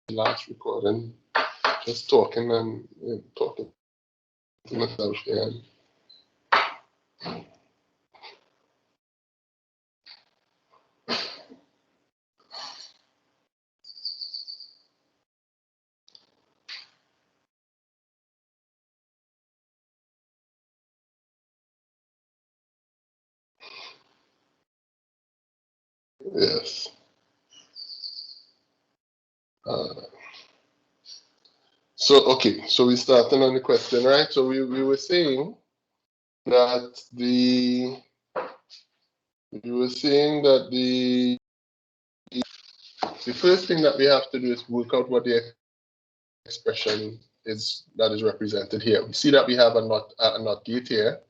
last recording, just talking and talking to myself here. Yes. So we starting on the question, right? So we were saying that the first thing that we have to do is work out what the expression is that is represented here. We see that we have a not gate here.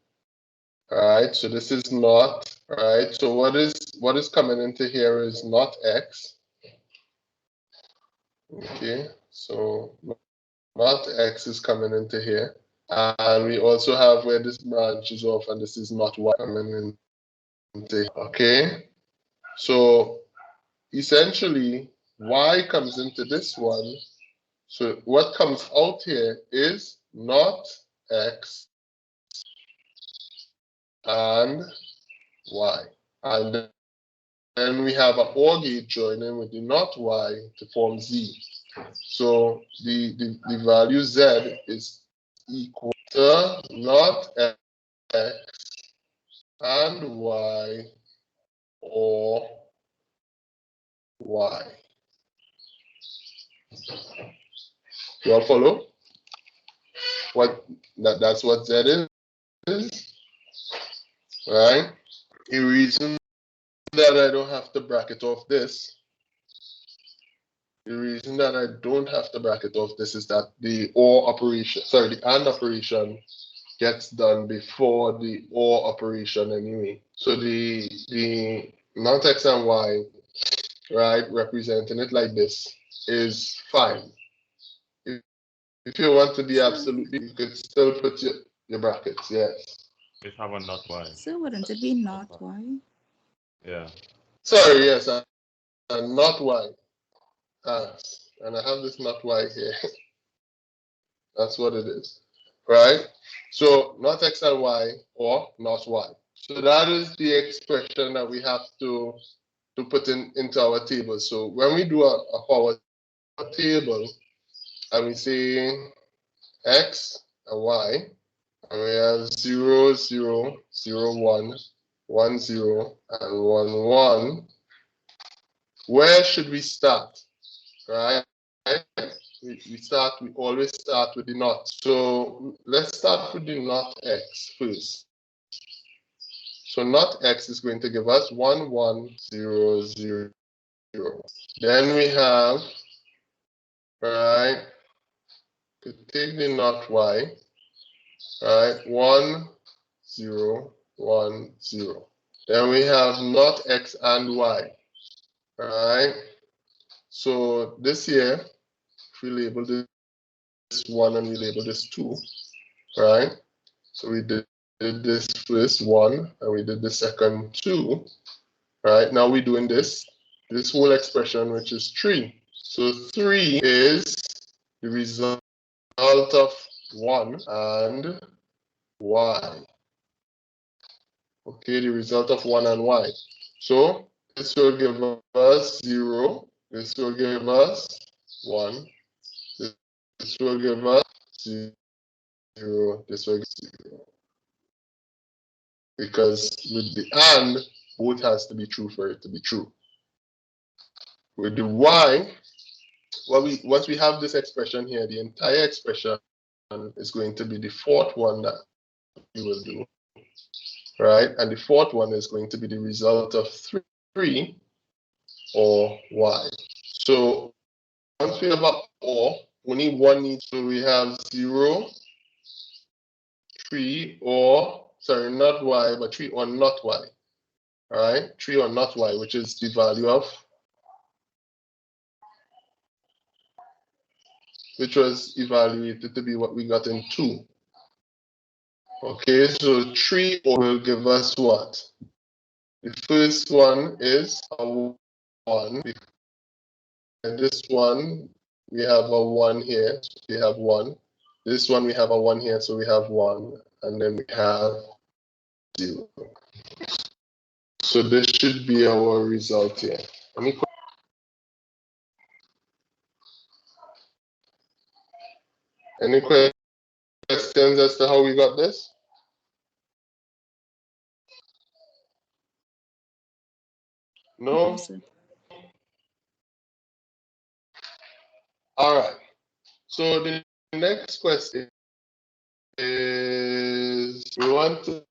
All right, so this is not, right? So what is coming into here is not x. Okay, so not x is coming into here. And we also have where this branches off, and this is not y coming into. Okay, so essentially y comes into this one. So what comes out here is not x and y. And then we have an OR gate joining with the not y to form z. So the value z is equal to not x and y or y. You all follow? That's what z is, right? The reason that I don't have to bracket off this, is that the OR operation, the AND operation gets done before the OR operation anyway. So the not x and y, right, representing it like this is fine. If you want to be absolutely, you could still put your brackets, yes. If have a not y. So wouldn't it be not y? Yeah. Sorry, yes, not y. And I have this not y here. That's what it is, right? So not x and y or not y. So that is the expression that we have to put into our table. So when we do a forward table and we say x and y, and we have 0, 0, 0, 1, 1, 0, and 1, 1, where should we start, right? We always start with the not. So let's start with the not x first. So not x is going to give us 1, 1, 0, 0, 0. Then we have, right, to take the not y, right, 1, 0, 1, 0. Then we have not x and y, right? So this here, if we label this 1 and we label this 2, right? So we did this first 1 and we did the second 2, right? Now we're doing this whole expression, which is 3. So 3 is the result of 1 and y. Okay, the result of 1 and y. So this will give us 0. This will give us 1. This will give us 0. This will give us 0. Because with the AND, both has to be true for it to be true. With the y, once we have this expression here, the entire expression is going to be the fourth one that we will do, right? And the fourth one is going to be the result of 3 or y. So once we have an or, only one needs, so we have 0, 3, or, sorry, not y, but 3 or not y. All right, 3 or not y, which is the value of, which was evaluated to be what we got in 2. Okay, so 3 will give us what? The first one is a 1, and this one we have a 1 here, so we have 1. This one, we have a 1 here, so we have 1. And then we have 0. So this should be our result here. Any questions as to how we got this? No? No, sir. All right. So the next question is, we want to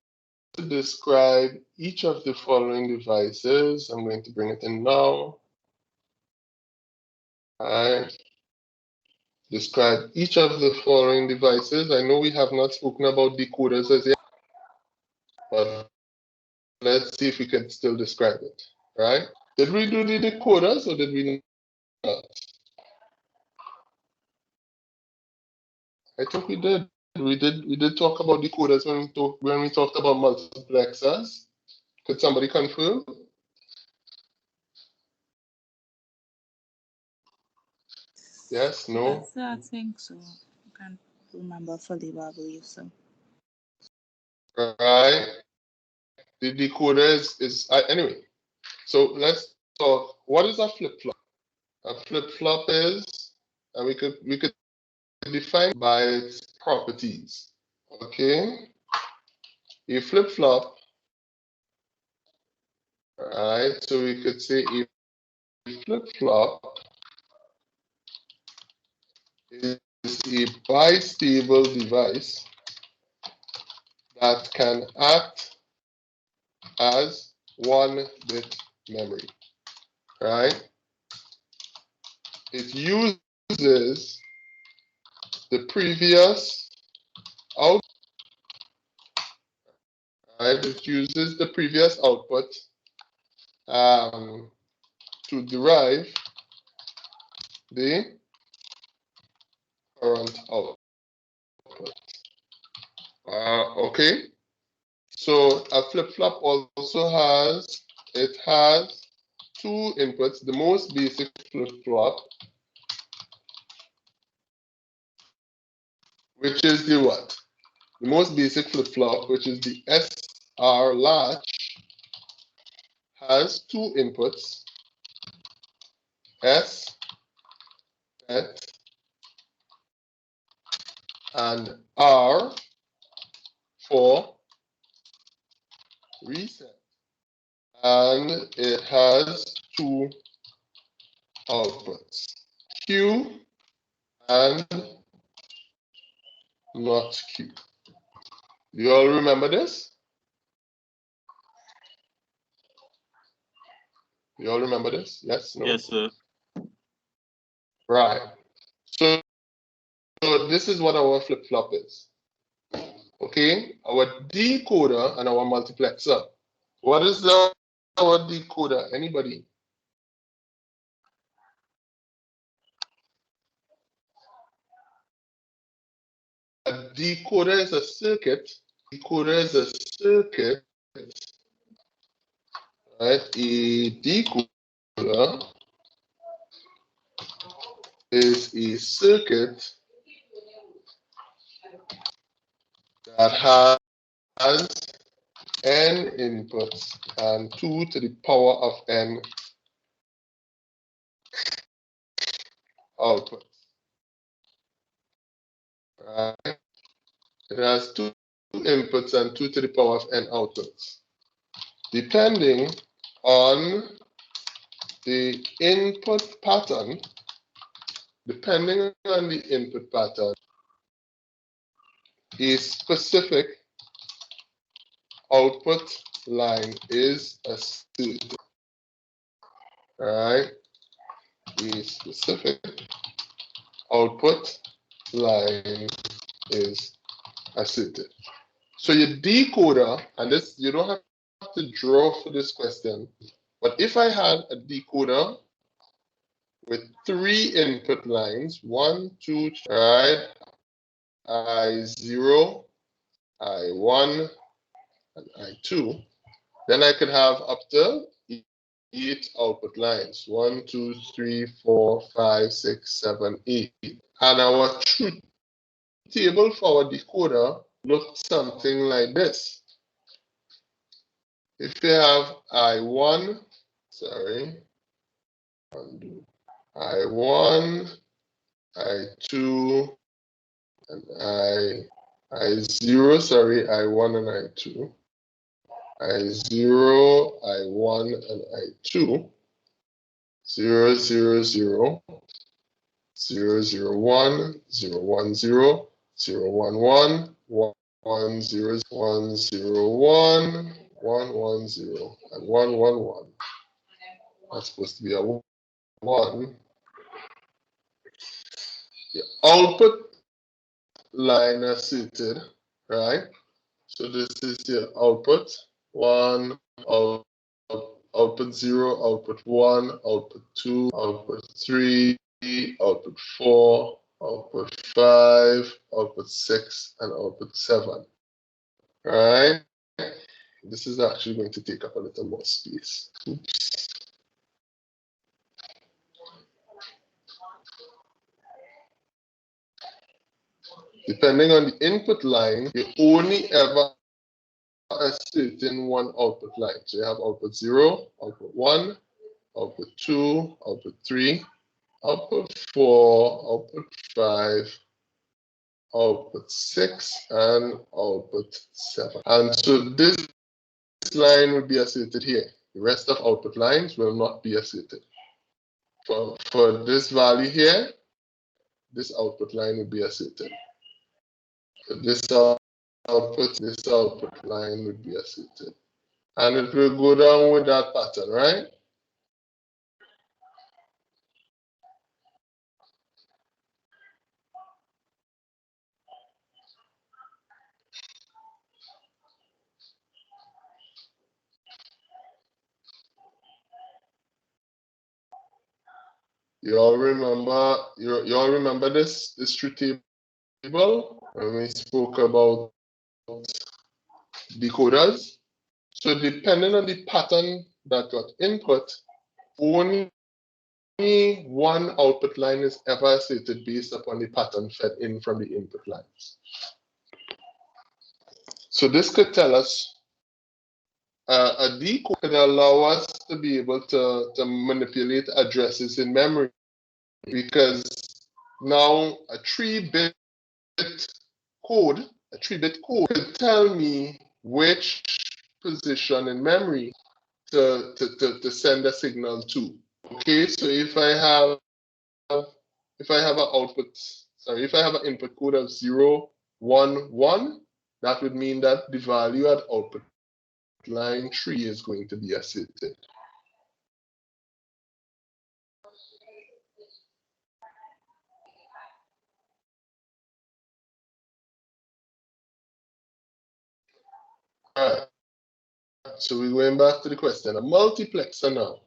describe each of the following devices. I'm going to bring it in now. All right. Describe each of the following devices. I know we have not spoken about decoders as yet, but let's see if we can still describe it, right? Did we do the decoders or did we not? I think we did. We did talk about decoders when we talked about multiplexers. Could somebody confirm? Yes, no? Yes, sir, I think so. I can't remember fully, but I believe so. Right. The decoder is anyway. So let's talk. What is a flip-flop? A flip-flop is, and we could define by its properties. Okay. A flip-flop, right? So we could say a flip-flop is a bistable device that can act as 1-bit memory, right? It uses the previous output, right? It uses the previous output to derive the current output. Okay, so a flip-flop also has, it has 2 inputs. The most basic flip-flop, which is the what? The most basic flip-flop, which is the SR latch, has 2 inputs, S, set, and R for reset. And it has 2 outputs, Q and not Q. You all remember this? You all remember this? Yes? No? Yes, sir. Right. So this is what our flip-flop is. Okay? Our decoder and our multiplexer. What is our decoder? Anybody? A decoder is a circuit. Decoder is a circuit. Right? A decoder is a circuit that has n inputs and 2 to the power of n outputs. Right? It has 2 inputs and 2 to the power of n outputs. Depending on the input pattern, a specific output line is asserted. Right? A specific output line is asserted. So your decoder, and this you don't have to draw for this question, but if I had a decoder with 3 input lines, 1, 2, 3, right? I0, I1, and I2, then I could have up to 8 output lines. 1, 2, 3, 4, 5, 6, 7, 8. And our truth table for our decoder looks something like this. If you have I1, sorry, undo, I1, I2, and I0, sorry, I1 and I2, I0, I1, and I2, 0, 0, 0, 0, 0, 1, 0, 1, 0, 0, 1, 1, 1, 0, 1, 0, 1, 1, 1, 0, and 1, 1, 1. That's supposed to be a 1. The output line asserted, right? So this is your output 1, output 0, output 1, output 2, output 3, output 4, output 5, output 6, and output 7. Right? This is actually going to take up a little more space. Oops. Depending on the input line, you only ever asserting one output line. So you have output 0, output 1, output 2, output 3, output 4, output 5, output 6, and output 7. And so this line will be asserted here. The rest of output lines will not be asserted. For this value here, this output line will be asserted. For this output line would be asserted. And it will go down with that pattern, right? You all remember this truth table when we spoke about decoders? So depending on the pattern that got input, only one output line is ever asserted based upon the pattern fed in from the input lines. So this could tell us a decoder could allow us to be able to manipulate addresses in memory, because now a 3-bit code could tell me which position in memory to send a signal to. Okay, so if I have an input code of 0, 1, 1, that would mean that the value at output line 3 is going to be asserted. All right. So we're going back to the question. A multiplexer now.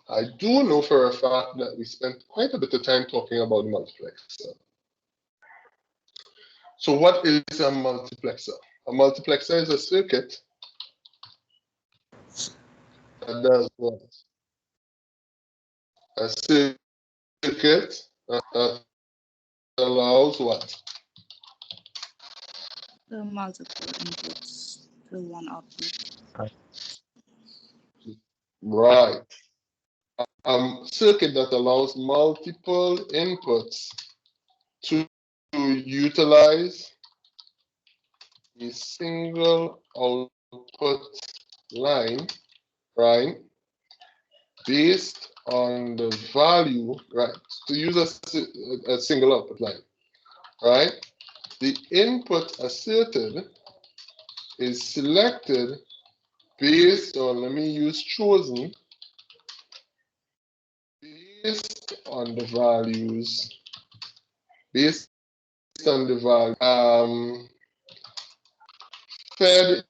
I do know for a fact that we spent quite a bit of time talking about multiplexer. So what is a multiplexer? A multiplexer is a circuit that does what? A circuit that allows what? The multiple inputs to one output. Right. Circuit that allows multiple inputs to utilize a single output line, right? Based on the value, right? To use a single output line, right? The input asserted is selected based on, let me use chosen, based on the values, fed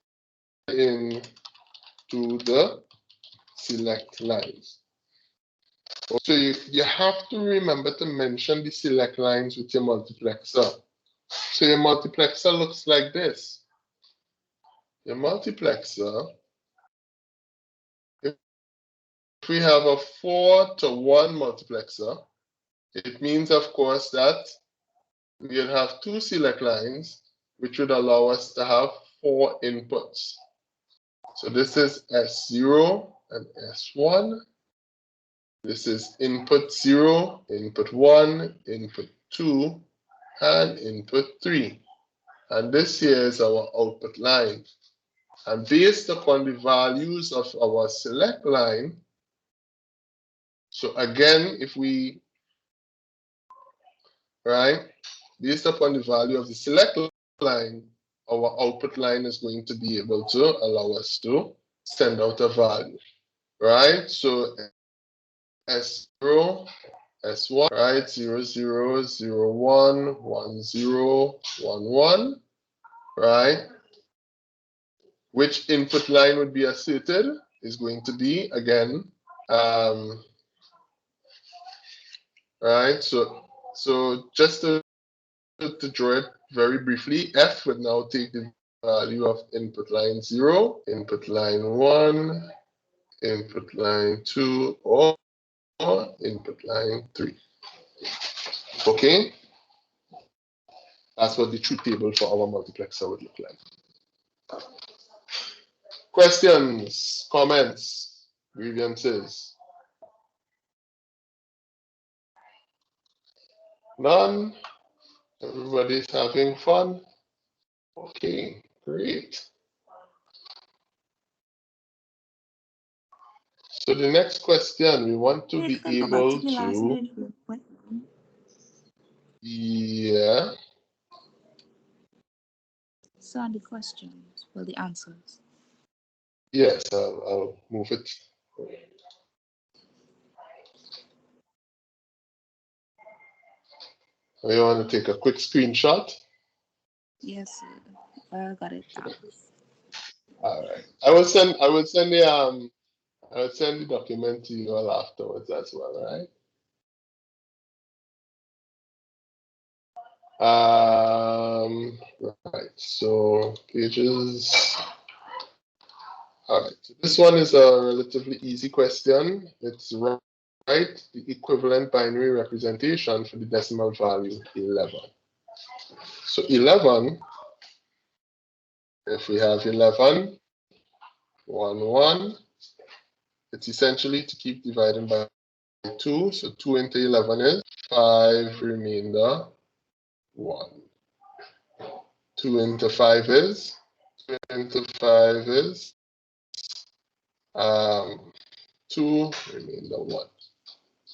in to the select lines. So you have to remember to mention the select lines with your multiplexer. So your multiplexer looks like this. Your multiplexer, if we have a 4-to-1 multiplexer, it means, of course, that we would have two select lines, which would allow us to have 4 inputs. So this is S0 and S1. This is input 0, input 1, input 2, and input 3. And this here is our output line. And based upon the values of our select line, so again, if we, right, based upon the value of the select line, our output line is going to be able to allow us to send out a value, right? So S0, S1, right? 0, 0, 0, 1, 1, 0, 1, 1, right? Which input line would be asserted is going to be, again, right? So just to draw it very briefly, F would now take the value of input line 0, input line 1, input line 2, or input line 3. Okay? That's what the truth table for our multiplexer would look like. Questions, comments, grievances? None? Everybody's having fun? Okay, great. So the next question, we want to be able to, yeah. So on the questions, well, the answers. Yes, I'll move it. You want to take a quick screenshot? Yes, I got it. All right. I will send the document to you all afterwards as well, right? Right. So pages. All right. So this one is a relatively easy question. It's right. The equivalent binary representation for the decimal value 11. So 11. If we have 11, 1, 1, it's essentially to keep dividing by 2. So 2 into 11 is 5 remainder 1. 2 into 5 is 2 into 5 is 2 remainder 1.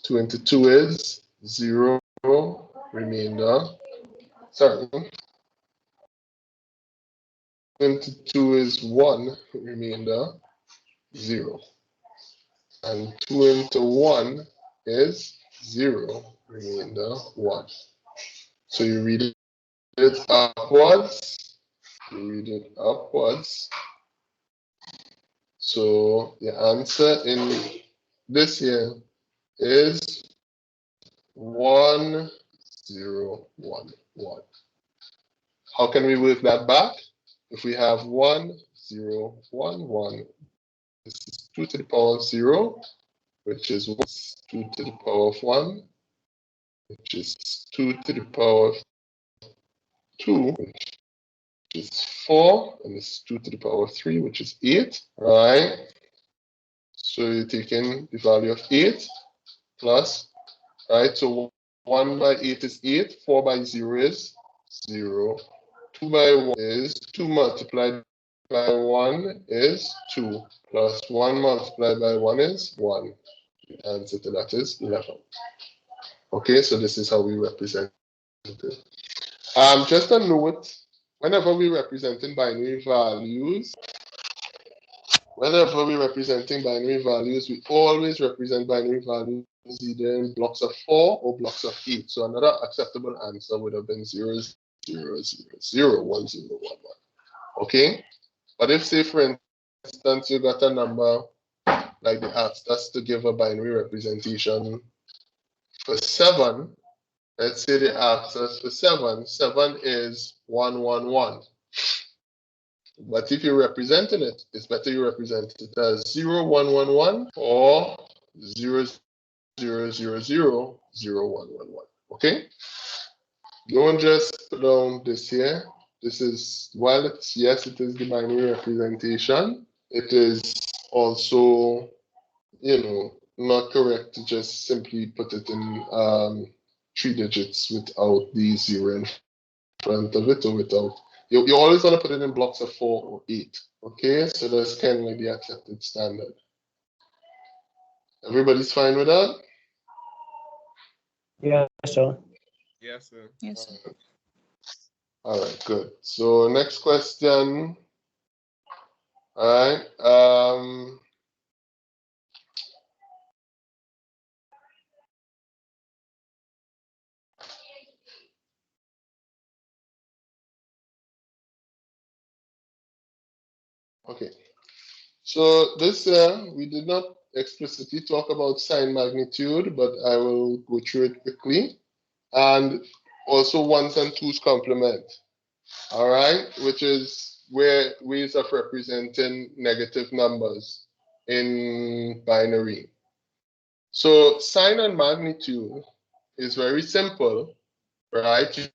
2 into 2 is 0 remainder. Sorry. 2 into 2 is 1 remainder 0. And 2 into 1 is 0 remainder 1. So you read it upwards. You read it upwards. So the answer in this here is 1, 0, 1, 1. How can we work that back? If we have 1, 0, 1, 1, this is 2 to the power of 0, which is 2 to the power of 1, which is 2 to the power of 2, which is 4, and this is 2 to the power of 3, which is 8, right? So you're taking the value of 8 plus, right? So 1 by 8 is 8, 4 by 0 is 0, 2 by 1 is 2 multiplied by 1 is 2, plus 1 multiplied by 1 is 1. The answer to that is 11. Okay, so this is how we represent it. Just a note, whenever we're representing binary values, we always represent binary values either in blocks of 4 or blocks of 8. So another acceptable answer would have been 0, 0, 0, 0, 1, 0, 1, 1. Okay? But if, say, for instance, you got a number like they asked us to give a binary representation for 7, let's say they asked us for 7, 7 is 1, 1, 1. But if you're representing it, it's better you represent it as 0, 1, 1, 1 or 0, 0, 0, 0, 0, 1, 1, 1. Okay? Don't just put down this here. This is, while it's, yes, it is the binary representation, it is also, not correct to just simply put it in 3 digits without the 0 in front of it, or without. You always want to put it in blocks of 4 or 8. Okay, so that's kind of like the accepted standard. Everybody's fine with that? Yeah, sir. Yes, sir. Yes, sir. All right, good. So next question. All right. Okay. So this we did not explicitly talk about sign magnitude, but I will go through it quickly. And also ones and twos complement. All right, which is ways of representing negative numbers in binary. So sign and magnitude is very simple, right? You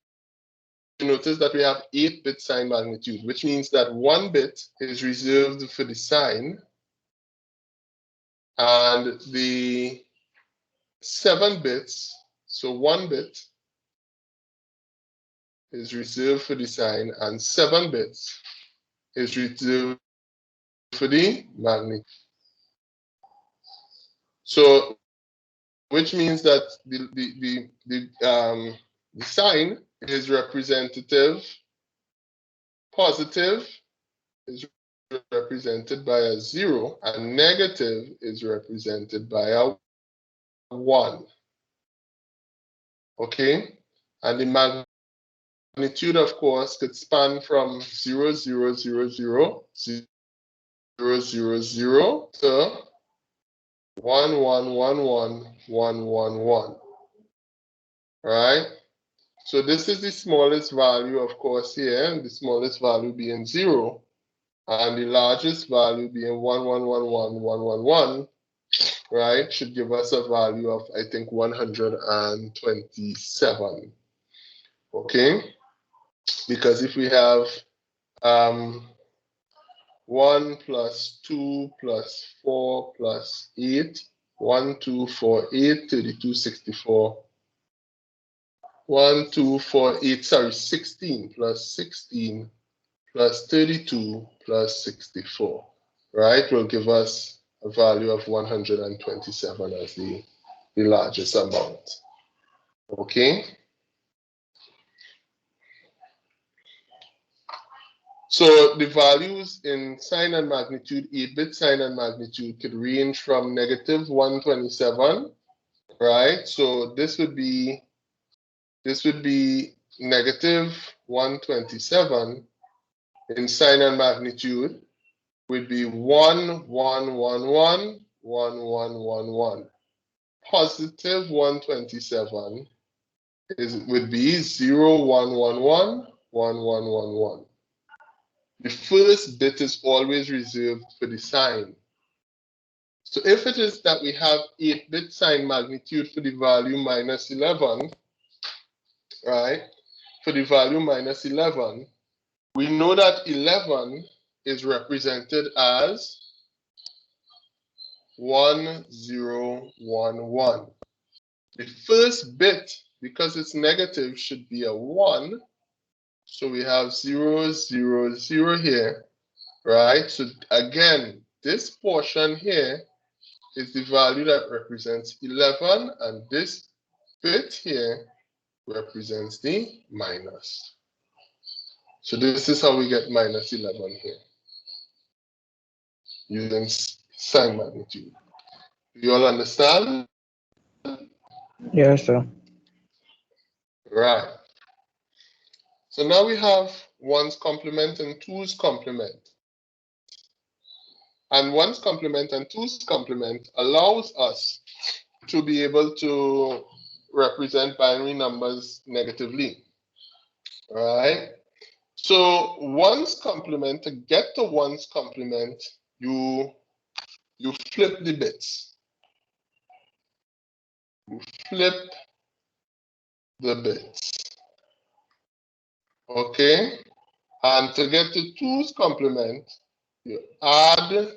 notice that we have 8-bit sign magnitude, which means that 1 bit is reserved for the sign, and the 7 bits, so 1 bit is reserved for the sign, and 7 bits is reserved for the magnitude. So, which means that the sign is representative. Positive is represented by a 0, and negative is represented by a 1. Okay? And the magnitude, of course, could span from 0, 0, 0, 0, 0, 0, 0 to 1, 1, 1, 1, 1, 1, 1. Right? So this is the smallest value, of course, here, the smallest value being 0, and the largest value being 1, 1, 1, 1, 1, 1, 1, right, should give us a value of, I think, 127. Okay? Because if we have 1 plus 2 plus 4 plus 8, 1, 2, 4, 8, 32, 64. 1, 2, 4, 8, sorry, 16 plus 16 plus 32 plus 64, right, will give us a value of 127 as the largest amount. Okay? So the values in sign and magnitude, 8-bit sign and magnitude, could range from negative 127, right? So this would be negative 127 in sign and magnitude would be 1, 1, 1, 1, 1, 1, 1, 1. Positive 127 would be 0, 1, 1, 1, 1, 1, 1, 1. The first bit is always reserved for the sign. So if it is that we have 8-bit sign magnitude for the value minus 11, right? For the value minus 11, we know that 11 is represented as 1, 0, 1, 1. The first bit, because it's negative, should be a 1. So we have 0, 0, 0 here, right? So again, this portion here is the value that represents 11, and this bit here represents the minus. So this is how we get minus 11 here, using sign magnitude. Do you all understand? Yes, sir. Right. So now we have ones complement and twos complement. And ones complement and twos complement allows us to be able to represent binary numbers negatively. All right. So ones complement, to get to ones complement, you flip the bits. you flip the bits. Okay? And to get to 2's complement, you add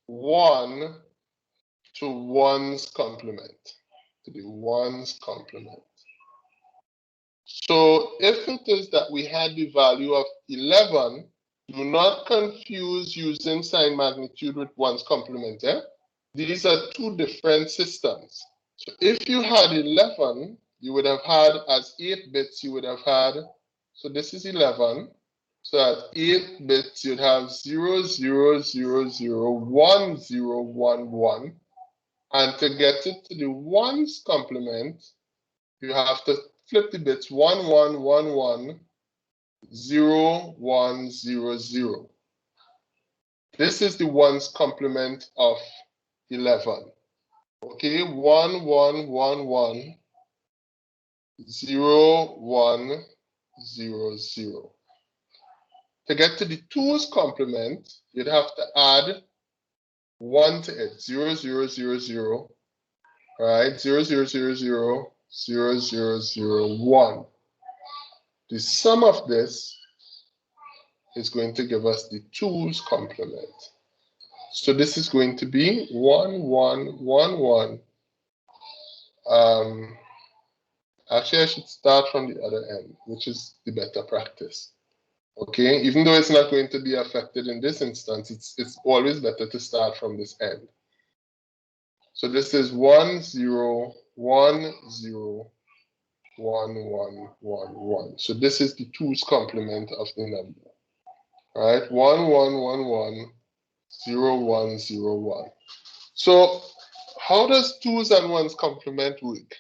1 to 1's complement, to the 1's complement. So if it is that we had the value of 11, do not confuse using sign magnitude with 1's complement. These are two different systems. So if you had 11, you would have had as 8 bits, you would have had, so this is 11. So at 8 bits, you'd have 0, 0, 0, 0, 1, 0, 1, 1. And to get it to the 1's complement, you have to flip the bits 1, 1, 1, 1, 0, 1, 0, 0. This is the 1's complement of 11. Okay, 1, 1, 1, 1, 0, 1, 0, 0. To get to the 2's complement, you'd have to add 1 to it, 0, 0, 0, 0, right? 0, 0, 0, 0, 0, 0, 0, 1. The sum of this is going to give us the 2's complement. So this is going to be 1, 1, 1, 1. Actually, I should start from the other end, which is the better practice. Okay, even though it's not going to be affected in this instance, it's always better to start from this end. So this is 1, 0, 1, 0, 1, 1, 1, 1. So this is the 2's complement of the number. Right? 1, 1, 1, 1, 0, 1, 0, 1. So how does 2's and 1's complement work?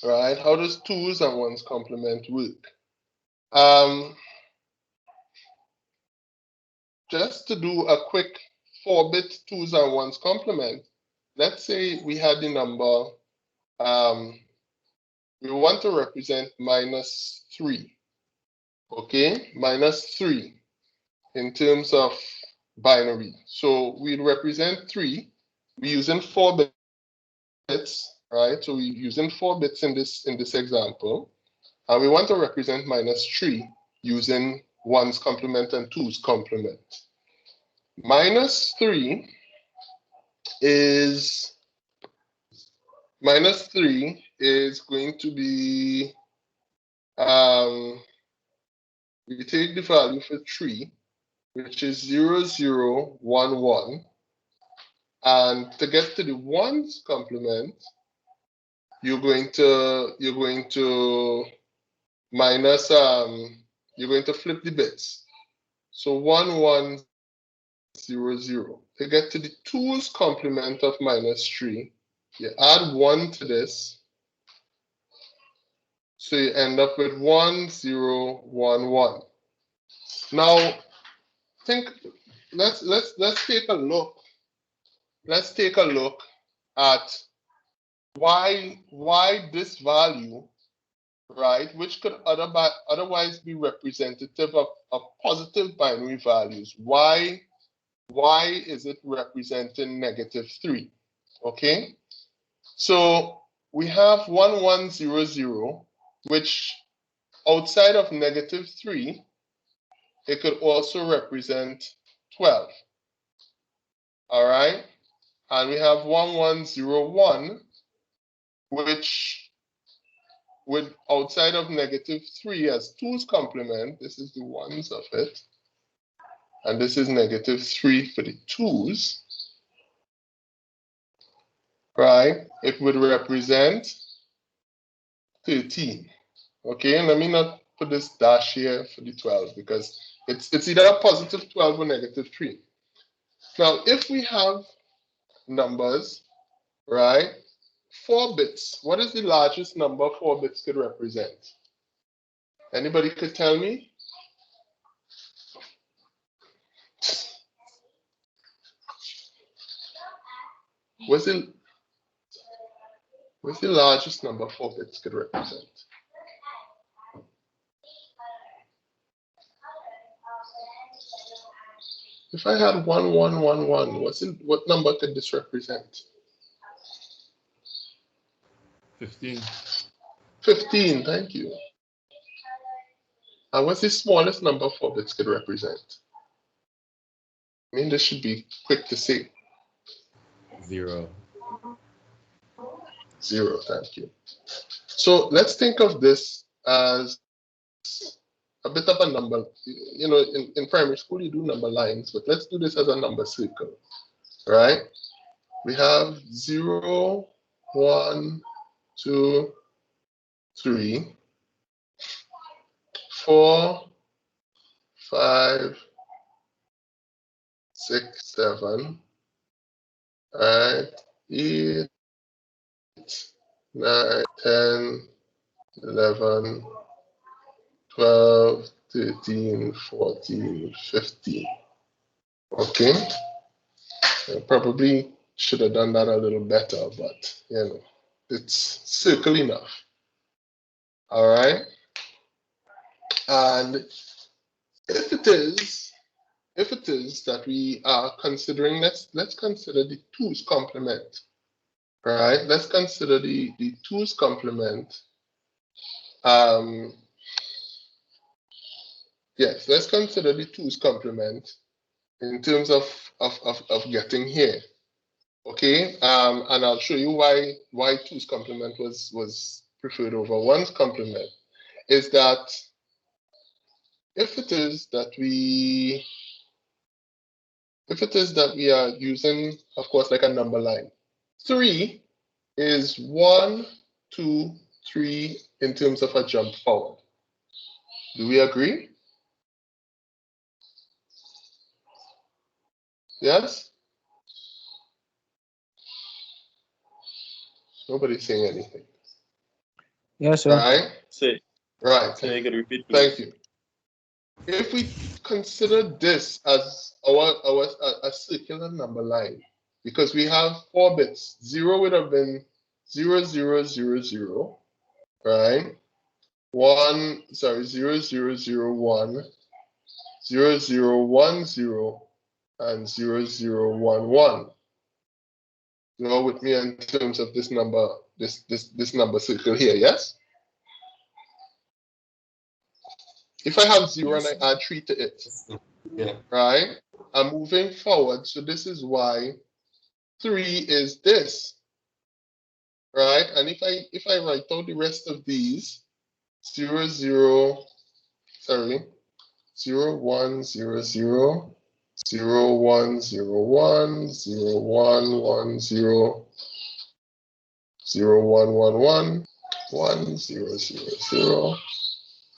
Right? How does 2's and 1's complement work? Just to do a quick 4-bit 2's and 1's complement, let's say we had the number, we want to represent -3. Okay, -3 in terms of binary. So we represent 3. We're using 4 bits, right? So we're using 4 bits in this example, and we want to represent -3 using 1's complement and 2's complement. -3 is going to be, we take the value for 3, which is 0, 0, 1, 1. And to get to the 1's complement, you're going to minus, you're going to flip the bits. So 1, 1, 0, 0. To get to the 2's complement of -3, you add 1 to this. So you end up with 1, 0, 1, 1. Now, let's take a look. Let's take a look at why this value, right, which could otherwise be representative of positive binary values. Why is it representing -3? Okay, so we have 1, 1, 0, 0, which outside of -3, it could also represent 12. All right, and we have 1, 1, 0, 1, which with outside of -3 as 2's complement, this is the 1's of it, and this is -3 for the 2's, right? It would represent 13. Okay, let me not put this dash here for the 12 because it's either a positive 12 or -3. Now, if we have numbers, right, 4 bits, what is the largest number 4 bits could represent? Anybody could tell me? What's the largest number 4 bits could represent? If I had 1, 1, 1, 1, what number could this represent? 15. 15, thank you. And what's the smallest number 4 bits could represent? I mean, this should be quick to say. 0. 0, thank you. So let's think of this as a bit of a number. You know, in primary school, you do number lines, but let's do this as a number circle, right? We have 0, 1, 2, 3, 4, 5, 6, 7, right? 8, 9, 10, 11, 12, 13, 14, 15. Okay? I probably should have done that a little better, but you know, it's circle enough. All right? And if it is that we are considering, let's consider the 2's complement. Right? Let's consider the 2's complement. Yes, let's consider the 2's complement in terms of getting here. Okay, and I'll show you why 2's complement was preferred over 1's complement. Is that if it is that we are using, of course, like a number line, 3 is 1, 2, 3 in terms of a jump forward. Do we agree? Yes? Nobody's saying anything. Yes, sir. Right? Say, Right. can you repeat, please? Thank you. If we consider this as a circular number line, because we have 4 bits, 0 would have been 0, 0, 0, 0, right? 1, sorry, 0, 0, 0, 1, 0, 0, 1, 0, and 0, 0, 1, 1. You know, with me in terms of this number, this number circle here, yes? If I have 0 Yes, and I add 3 to it, right? I'm moving forward, so this is why 3 is this, right? And if I write out the rest of these, 0, 0, sorry, 0, 1, 0, 0, 0, 1, 0, 1, 0, 1, 1, 0, 0, 1, 1, 1, 1, 0, 0, 0,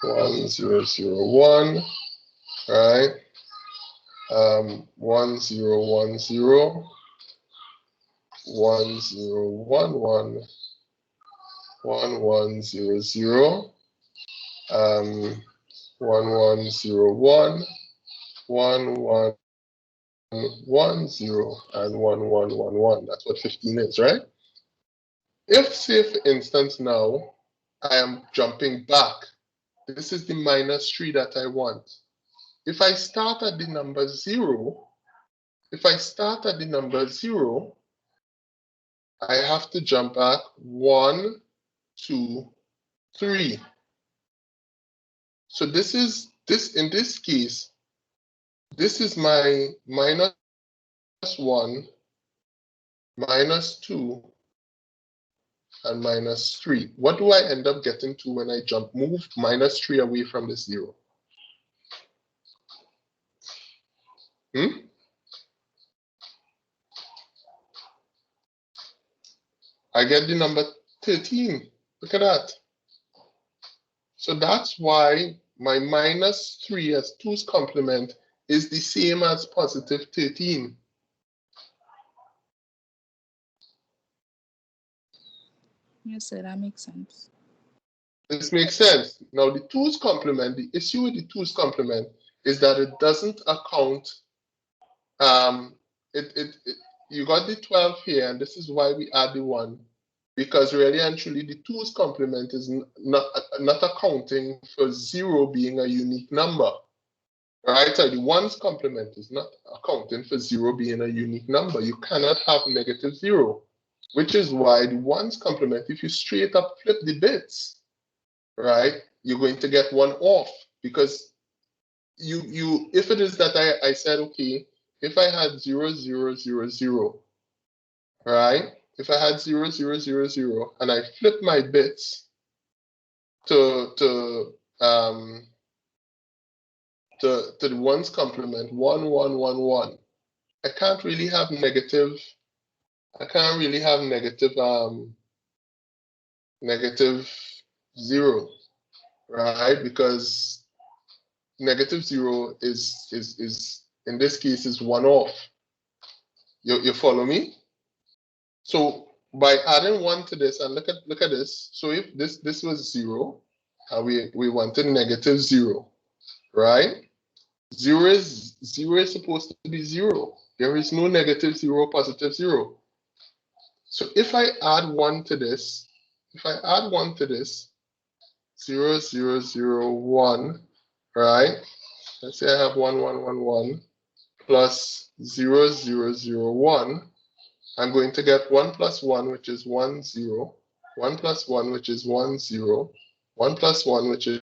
1, 0, 0, 1, right? 1, 0, 1, 0, 1, 0, 1, 1, 1, 1, 0, 0, 1, 1, 0, 1, 1, 1, 1, 0, and 1, 1, 1, 1. That's what 15 is, right? If, say, for instance, now I am jumping back, this is the minus 3 that I want. If I start at the number 0, I have to jump back 1, 2, 3. So this in this case, this is my minus 1, minus 2, and minus 3. What do I end up getting to when I move minus 3 away from the 0? I get the number 13. Look at that. So that's why my minus 3 as 2's complement is the same as positive 13. yes, sir, that makes sense. This makes sense. Now the 2's complement, the issue with the 2's complement is that it doesn't account. You got the 12 here, and this is why we add the 1, because really and truly the 2's complement is not accounting for 0 being a unique number. Right? So the 1's complement is not accounting for 0 being a unique number. You cannot have negative 0. which is why the ones complement, if you straight up flip the bits, right, you're going to get one off, because if it is that I said, okay, if I had 0, 0, 0, 0, right, if I had 0, 0, 0, 0, and I flip my bits to the ones complement 1, 1, 1, 1, I can't really have negative negative 0, right? Because negative 0 is in this case is 1 off. You follow me? So by adding 1 to this, and look at this. So if this was 0, and we wanted negative 0, right? 0 is supposed to be 0. There is no negative 0, positive 0. So if I add 1 to this, 0, 0, 0, 1, right? Let's say I have 1, 1, 1, 1 plus 0, 0, 0, 1. I'm going to get 1 plus 1, which is 1, 0. 1 plus 1, which is 1, 0. 1 plus 1, which is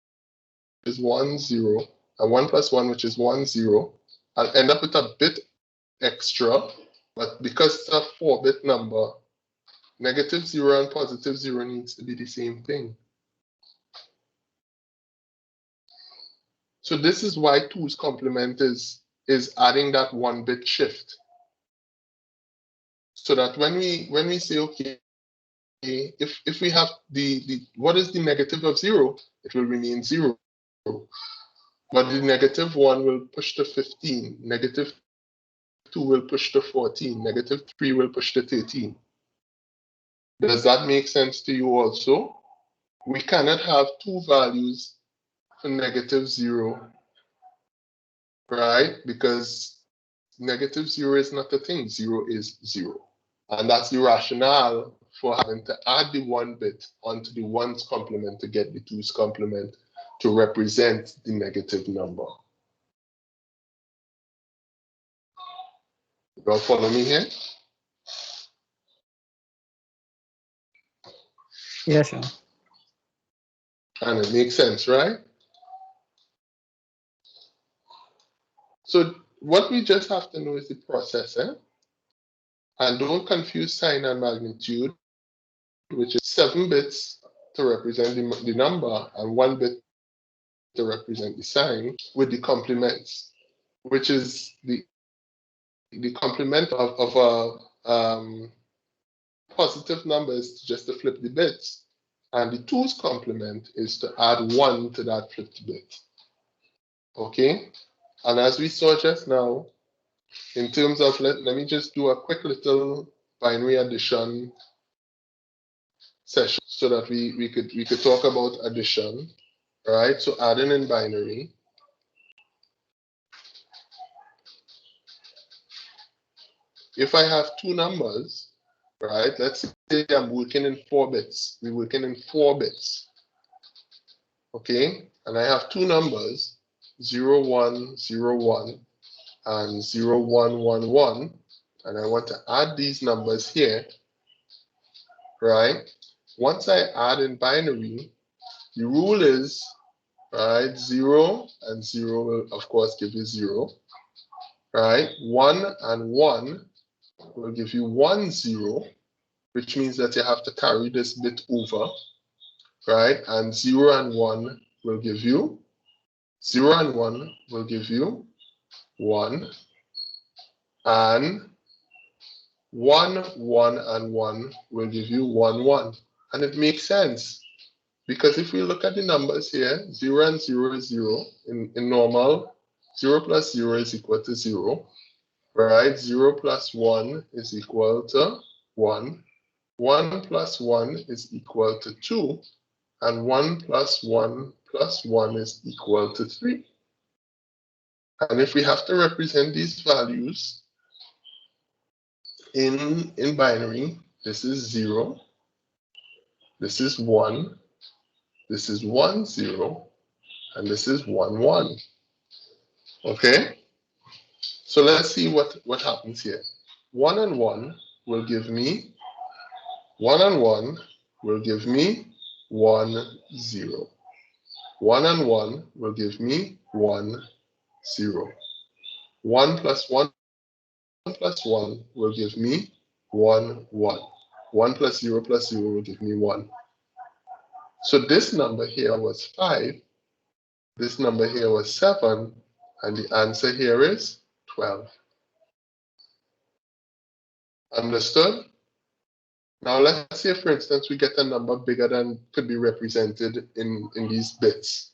1, 0. And 1 plus 1, which is 1, 0. I'll end up with a bit extra, but because it's a 4-bit number, negative 0 and positive 0 needs to be the same thing. So this is why 2's complement is adding that 1-bit shift. So that when we say, okay, if we have what is the negative of 0, it will remain 0. But the negative 1 will push to 15, negative 2 will push to 14, negative 3 will push to 13. Does that make sense to you also? We cannot have 2 values for negative 0, right? Because negative 0 is not a thing, 0 is 0. And that's the rationale for having to add the 1 bit onto the 1's complement to get the 2's complement to represent the negative number. You all follow me here? Yes, sir. And it makes sense, right? So what we just have to know is the processor. And don't confuse sign and magnitude, which is 7 bits to represent the number and 1 bit to represent the sign, with the complements, which is the complement of a positive number is just to flip the bits. And the 2's complement is to add 1 to that flipped bit. Okay? And as we saw just now, in terms of, let me just do a quick little binary addition session so that we could talk about addition, right? So adding in binary. If I have 2 numbers, right? Let's say I'm working in 4 bits. We're working in 4 bits. Okay? And I have 2 numbers, 0, 1, 0, 1, and 0, 1, 1, 1. And I want to add these numbers here, right? Once I add in binary, the rule is, right, 0 and 0 will, of course, give you 0, right? 1 and 1 will give you 1, 0, which means that you have to carry this bit over, right? And 0 and 1 will give you 0 and 1 will give you 1, and 1, 1 and 1 will give you 1, 1. And it makes sense, because if we look at the numbers here, 0 and 0 is 0. In normal, 0 plus 0 is equal to 0, right? 0 plus 1 is equal to 1. 1 plus 1 is equal to 2. And 1 plus 1 plus 1 is equal to 3. And if we have to represent these values in binary, this is 0, this is 1, this is 1, 0, and this is 1, 1. Okay? So let's see what happens here. 1 and 1 will give me 1 and 1 will give me 1, 0. 1 and 1 will give me 1, 0. 1 plus 1 plus 1 will give me 1, 1. 1 plus 0 will give me 1. So this number here was 5. This number here was 7. And the answer here is 12. Understood? Now let's say, for instance, we get a number bigger than could be represented in these bits.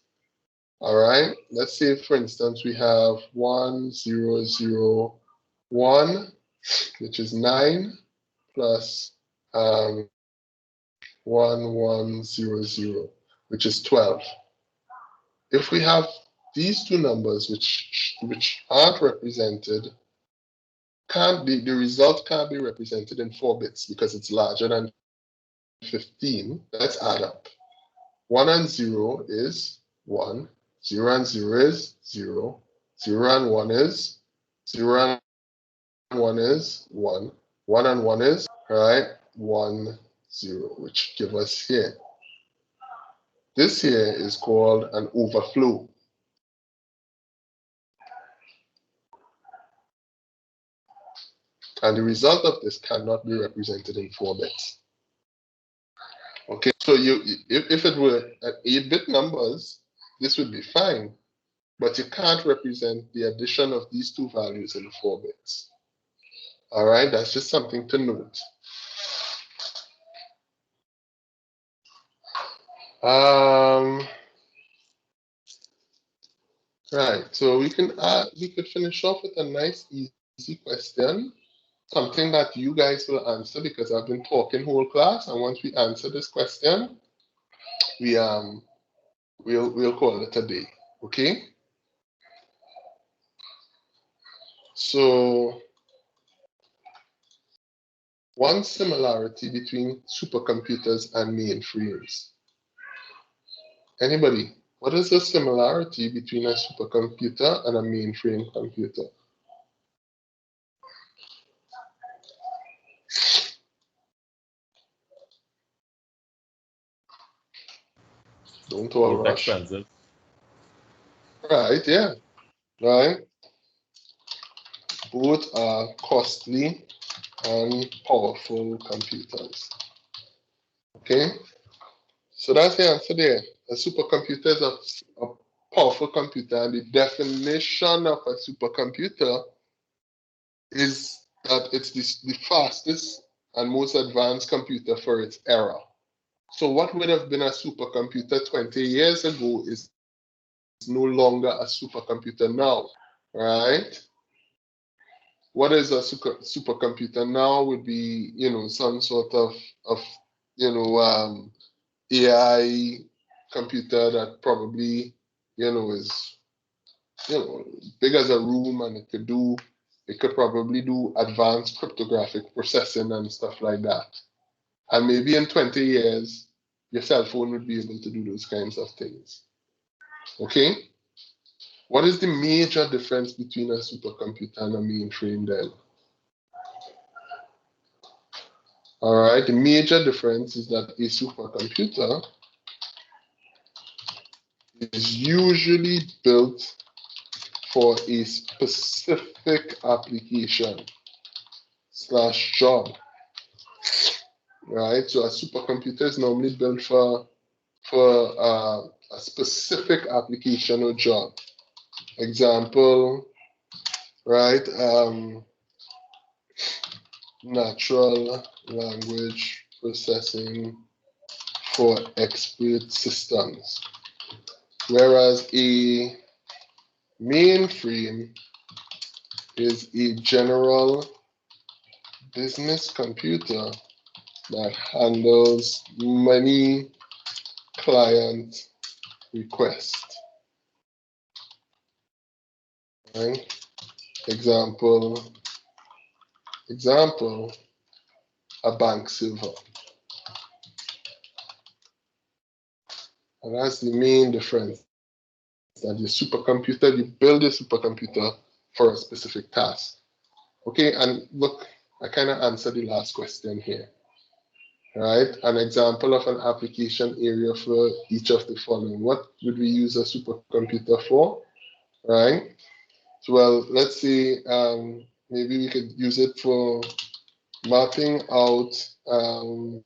All right, let's say, for instance, we have 1, 0, 0, 1, which is 9, plus 1, 1, 0, 0, which is 12. If we have these two numbers which aren't represented, the result can't be represented in 4 bits because it's larger than 15. Let's add up. 1 and 0 is 1. 0 and 0 is 0. 0 and 1 is 0 and 1 is 1. 1 and 1 is, right, 1, 0, which give us here. This here is called an overflow. And the result of this cannot be represented in 4 bits. Okay, so if it were at 8-bit numbers, this would be fine. But you can't represent the addition of these two values in 4 bits. All right, that's just something to note. Right, so we could finish off with a nice, easy question, something that you guys will answer because I've been talking whole class, and once we answer this question, we'll call it a day. Okay. So one similarity between supercomputers and mainframes. Anybody? What is the similarity between a supercomputer and a mainframe computer? Don't all Both rush. expensive. Right, yeah. Right. Both are costly and powerful computers. Okay? So that's the answer there. A supercomputer is a powerful computer, and the definition of a supercomputer is that it's the fastest and most advanced computer for its era. So what would have been a supercomputer 20 years ago is no longer a supercomputer now, right? What is a supercomputer now would be, some sort of AI computer that probably, is, big as a room, and it could probably do advanced cryptographic processing and stuff like that. And maybe in 20 years, your cell phone would be able to do those kinds of things. Okay? What is the major difference between a supercomputer and a mainframe then? All right, the major difference is that a supercomputer is usually built for a specific application / job. Right, so a supercomputer is normally built for a specific application or job. Example, right? Natural language processing for expert systems. Whereas a mainframe is a general business computer that handles many client requests. Right? Example, a bank server. And that's the main difference. That your supercomputer, you build a supercomputer for a specific task. Okay, and look, I kind of answered the last question here. right? An example of an application area for each of the following. What would we use a supercomputer for, right? So, well, let's see, maybe we could use it for mapping out the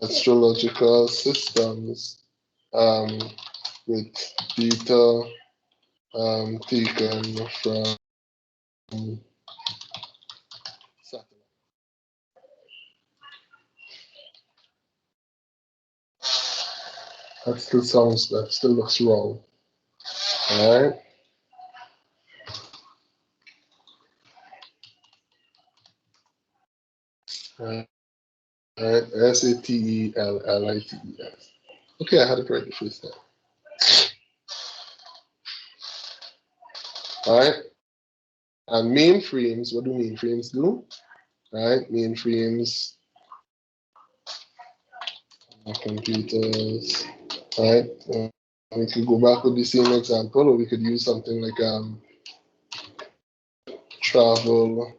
astrological systems with data taken from satellite. That still sounds, that still looks wrong. All right. All right. SATELLITES. Okay, I had it right the first time. All right. And mainframes, what do mainframes do? Right? Mainframes are computers. Right? We could go back with the same example, or we could use something like travel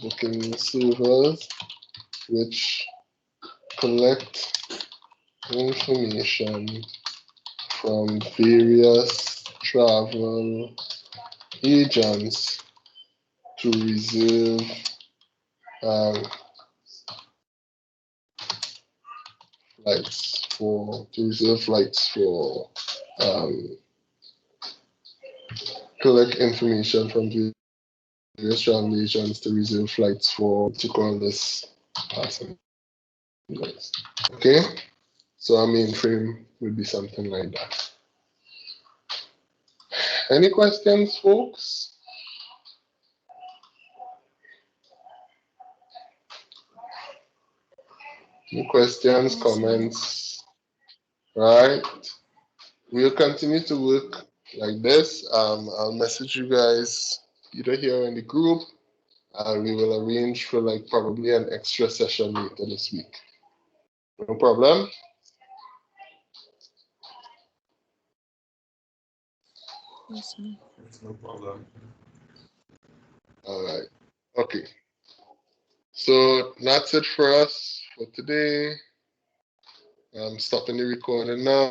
booking servers, which collect information from various travel agents to reserve flights for collect information from various travel agents to reserve flights for to call this passengers. Okay, so our mainframe would be something like that. Any questions, folks? Any questions, Yes, sir. comments? Right. We'll continue to work like this. I'll message you guys either here in the group, and we will arrange for like probably an extra session later this week. No problem. Yes, sir. No problem. All right. Okay. So that's it for us for today. I'm stopping the recording now.